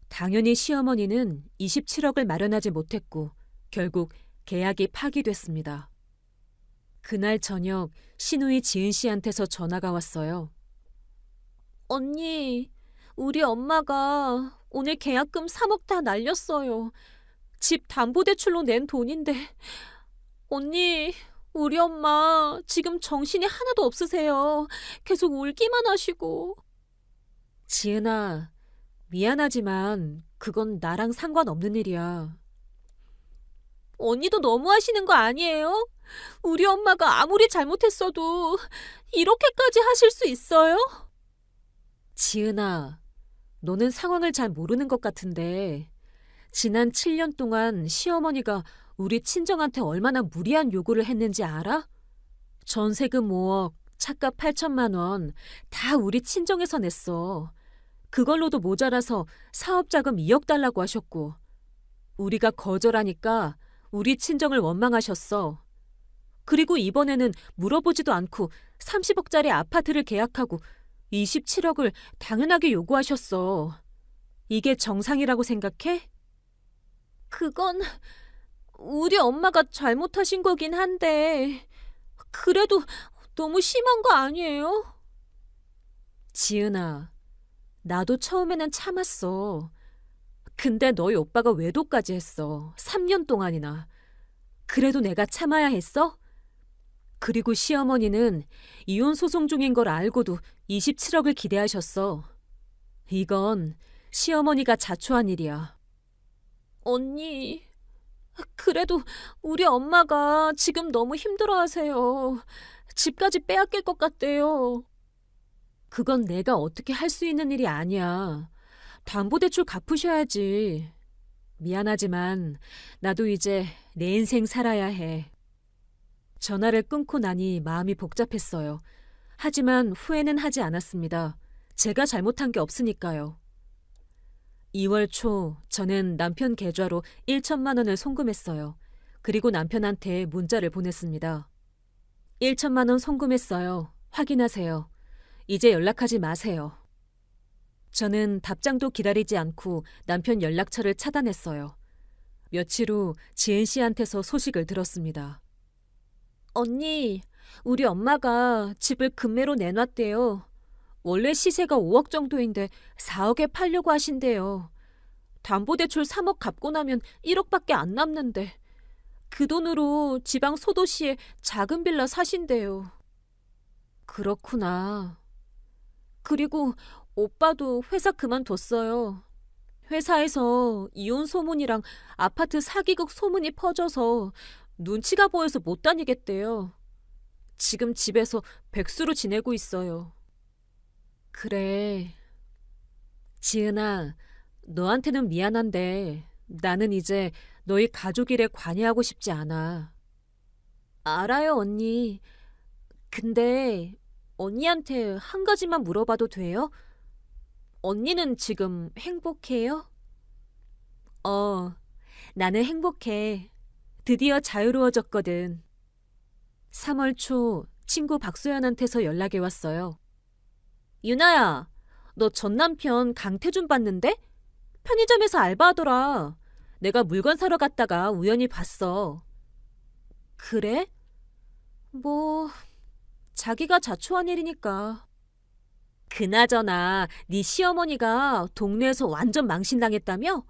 당연히 시어머니는 27억을 마련하지 못했고 결국 계약이 파기됐습니다. 그날 저녁 시누이 지은 씨한테서 전화가 왔어요. 언니, 우리 엄마가 오늘 계약금 3억 다 날렸어요. 집 담보대출로 낸 돈인데. 언니, 우리 엄마 지금 정신이 하나도 없으세요. 계속 울기만 하시고. 지은아, 미안하지만 그건 나랑 상관없는 일이야. 언니도 너무하시는 거 아니에요? 우리 엄마가 아무리 잘못했어도 이렇게까지 하실 수 있어요? 지은아, 너는 상황을 잘 모르는 것 같은데 지난 7년 동안 시어머니가 우리 친정한테 얼마나 무리한 요구를 했는지 알아? 전세금 5억, 차값 8천만 원 다 우리 친정에서 냈어. 그걸로도 모자라서 사업자금 2억 달라고 하셨고 우리가 거절하니까 우리 친정을 원망하셨어. 그리고 이번에는 물어보지도 않고 30억짜리 아파트를 계약하고 27억을 당연하게 요구하셨어. 이게 정상이라고 생각해? 그건 우리 엄마가 잘못하신 거긴 한데 그래도 너무 심한 거 아니에요? 지은아, 나도 처음에는 참았어. 근데 너희 오빠가 외도까지 했어. 3년 동안이나. 그래도 내가 참아야 했어? 그리고 시어머니는 이혼 소송 중인 걸 알고도 27억을 기대하셨어. 이건 시어머니가 자초한 일이야. 언니, 그래도 우리 엄마가 지금 너무 힘들어하세요. 집까지 빼앗길 것 같대요. 그건 내가 어떻게 할 수 있는 일이 아니야. 담보대출 갚으셔야지. 미안하지만 나도 이제 내 인생 살아야 해. 전화를 끊고 나니 마음이 복잡했어요. 하지만 후회는 하지 않았습니다. 제가 잘못한 게 없으니까요. 2월 초 저는 남편 계좌로 1천만 원을 송금했어요. 그리고 남편한테 문자를 보냈습니다. 1천만 원 송금했어요. 확인하세요. 이제 연락하지 마세요. 저는 답장도 기다리지 않고 남편 연락처를 차단했어요. 며칠 후 지은 씨한테서 소식을 들었습니다. 언니, 우리 엄마가 집을 금매로 내놨대요. 원래 시세가 5억 정도인데 4억에 팔려고 하신대요. 담보대출 3억 갚고 나면 1억밖에 안 남는데 그 돈으로 지방 소도시에 작은 빌라 사신대요. 그렇구나. 그리고 오빠도 회사 그만뒀어요. 회사에서 이혼 소문이랑 아파트 사기극 소문이 퍼져서 눈치가 보여서 못 다니겠대요. 지금 집에서 백수로 지내고 있어요. 그래. 지은아, 너한테는 미안한데 나는 이제 너희 가족 일에 관여하고 싶지 않아. 알아요, 언니. 근데 언니한테 한 가지만 물어봐도 돼요? 언니는 지금 행복해요? 나는 행복해. 드디어 자유로워졌거든. 3월 초 친구 박소연한테서 연락이 왔어요. 유나야, 너 전 남편 강태준 봤는데? 편의점에서 알바하더라. 내가 물건 사러 갔다가 우연히 봤어. 그래? 뭐, 자기가 자초한 일이니까. 그나저나 네 시어머니가 동네에서 완전 망신당했다며?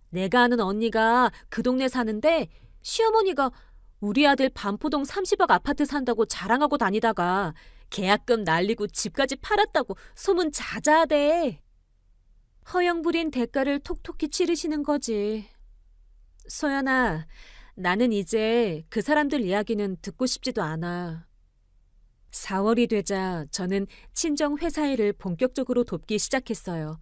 내가 아는 언니가 그 동네 사는데 시어머니가 우리 아들 반포동 30억 아파트 산다고 자랑하고 다니다가 계약금 날리고 집까지 팔았다고 소문 자자하대. 허영부린 대가를 톡톡히 치르시는 거지. 소연아, 나는 이제 그 사람들 이야기는 듣고 싶지도 않아. 4월이 되자 저는 친정 회사 일을 본격적으로 돕기 시작했어요.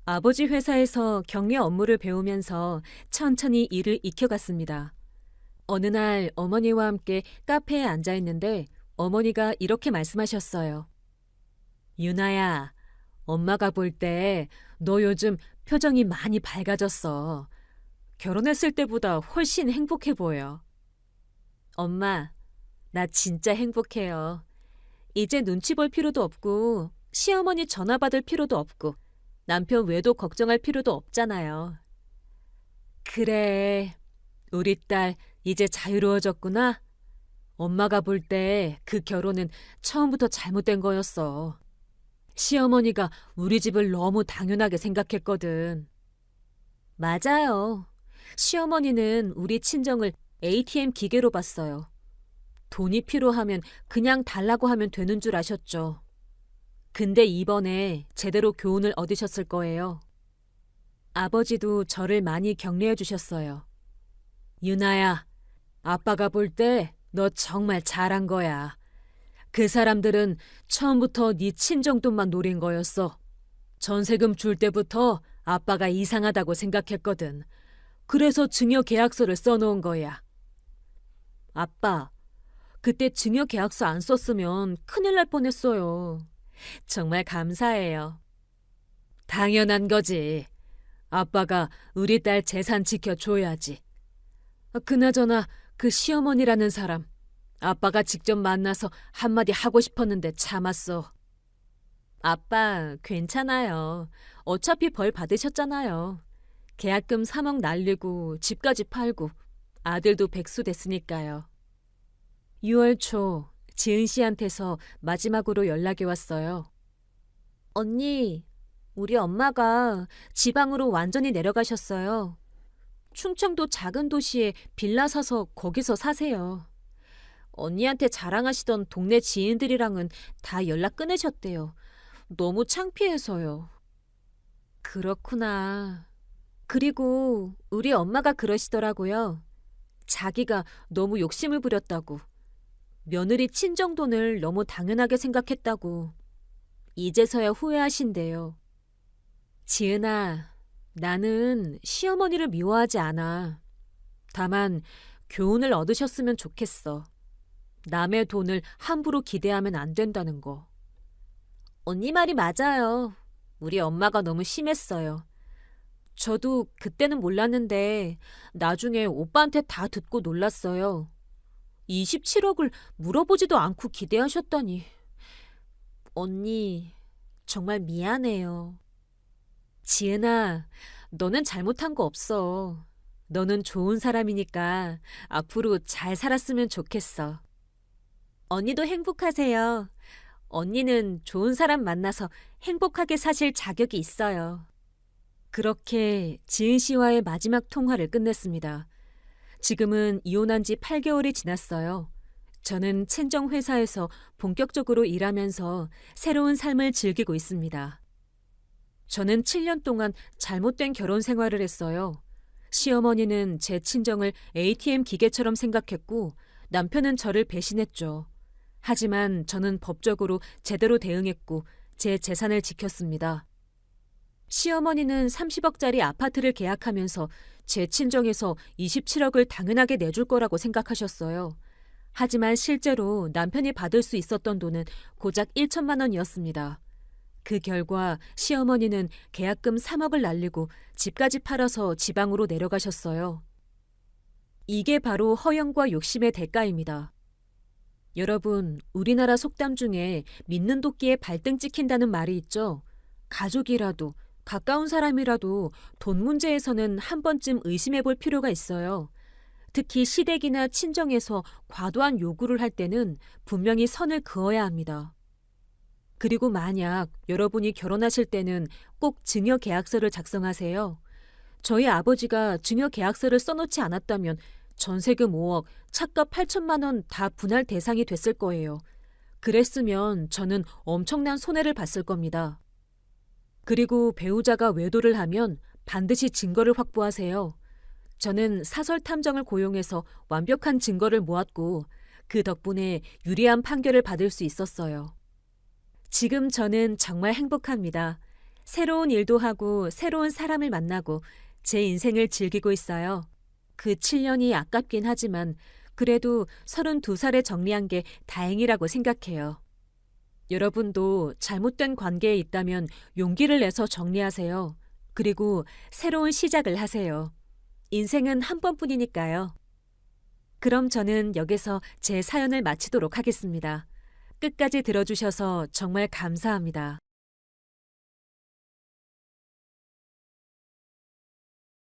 아버지 회사에서 경리 업무를 배우면서 천천히 일을 익혀갔습니다. 어느 날 어머니와 함께 카페에 앉아 있는데 어머니가 이렇게 말씀하셨어요. 유나야, 엄마가 볼 때 너 요즘 표정이 많이 밝아졌어. 결혼했을 때보다 훨씬 행복해 보여. 엄마, 나 진짜 행복해요. 이제 눈치 볼 필요도 없고 시어머니 전화 받을 필요도 없고 남편 외도 걱정할 필요도 없잖아요. 그래, 우리 딸 이제 자유로워졌구나. 엄마가 볼 때 그 결혼은 처음부터 잘못된 거였어. 시어머니가 우리 집을 너무 당연하게 생각했거든. 맞아요. 시어머니는 우리 친정을 ATM 기계로 봤어요. 돈이 필요하면 그냥 달라고 하면 되는 줄 아셨죠. 근데 이번에 제대로 교훈을 얻으셨을 거예요. 아버지도 저를 많이 격려해 주셨어요. 유나야, 아빠가 볼 때 너 정말 잘한 거야. 그 사람들은 처음부터 네 친정돈만 노린 거였어. 전세금 줄 때부터 아빠가 이상하다고 생각했거든. 그래서 증여 계약서를 써놓은 거야. 아빠, 그때 증여 계약서 안 썼으면 큰일 날 뻔했어요. 정말 감사해요. 당연한 거지. 아빠가 우리 딸 재산 지켜줘야지. 그나저나 그 시어머니라는 사람, 아빠가 직접 만나서 한마디 하고 싶었는데 참았어. 아빠, 괜찮아요. 어차피 벌 받으셨잖아요. 계약금 3억 날리고 집까지 팔고 아들도 백수 됐으니까요. 6월 초 지은 씨한테서 마지막으로 연락이 왔어요. 언니, 우리 엄마가 지방으로 완전히 내려가셨어요. 충청도 작은 도시에 빌라 사서 거기서 사세요. 언니한테 자랑하시던 동네 지인들이랑은 다 연락 끊으셨대요. 너무 창피해서요. 그렇구나. 그리고 우리 엄마가 그러시더라고요. 자기가 너무 욕심을 부렸다고. 며느리 친정돈을 너무 당연하게 생각했다고. 이제서야 후회하신대요. 지은아, 나는 시어머니를 미워하지 않아. 다만 교훈을 얻으셨으면 좋겠어. 남의 돈을 함부로 기대하면 안 된다는 거. 언니 말이 맞아요. 우리 엄마가 너무 심했어요. 저도 그때는 몰랐는데 나중에 오빠한테 다 듣고 놀랐어요. 27억을 물어보지도 않고 기대하셨다니. 언니, 정말 미안해요. 지은아, 너는 잘못한 거 없어. 너는 좋은 사람이니까 앞으로 잘 살았으면 좋겠어. 언니도 행복하세요. 언니는 좋은 사람 만나서 행복하게 사실 자격이 있어요. 그렇게 지은 씨와의 마지막 통화를 끝냈습니다. 지금은 이혼한 지 8개월이 지났어요. 저는 친정 회사에서 본격적으로 일하면서 새로운 삶을 즐기고 있습니다. 저는 7년 동안 잘못된 결혼 생활을 했어요. 시어머니는 제 친정을 ATM 기계처럼 생각했고 남편은 저를 배신했죠. 하지만 저는 법적으로 제대로 대응했고 제 재산을 지켰습니다. 시어머니는 30억짜리 아파트를 계약하면서 제 친정에서 27억을 당연하게 내줄 거라고 생각하셨어요. 하지만 실제로 남편이 받을 수 있었던 돈은 고작 1천만 원이었습니다. 그 결과 시어머니는 계약금 3억을 날리고 집까지 팔아서 지방으로 내려가셨어요. 이게 바로 허영과 욕심의 대가입니다. 여러분, 우리나라 속담 중에 믿는 도끼에 발등 찍힌다는 말이 있죠. 가족이라도 가까운 사람이라도 돈 문제에서는 한 번쯤 의심해 볼 필요가 있어요. 특히 시댁이나 친정에서 과도한 요구를 할 때는 분명히 선을 그어야 합니다. 그리고 만약 여러분이 결혼하실 때는 꼭 증여계약서를 작성하세요. 저희 아버지가 증여계약서를 써놓지 않았다면 전세금 5억, 차값 8천만 원 다 분할 대상이 됐을 거예요. 그랬으면 저는 엄청난 손해를 봤을 겁니다. 그리고 배우자가 외도를 하면 반드시 증거를 확보하세요. 저는 사설 탐정을 고용해서 완벽한 증거를 모았고 그 덕분에 유리한 판결을 받을 수 있었어요. 지금 저는 정말 행복합니다. 새로운 일도 하고 새로운 사람을 만나고 제 인생을 즐기고 있어요. 그 7년이 아깝긴 하지만 그래도 32살에 정리한 게 다행이라고 생각해요. 여러분도 잘못된 관계에 있다면 용기를 내서 정리하세요. 그리고 새로운 시작을 하세요. 인생은 한 번뿐이니까요. 그럼 저는 여기서 제 사연을 마치도록 하겠습니다. 끝까지 들어주셔서 정말 감사합니다.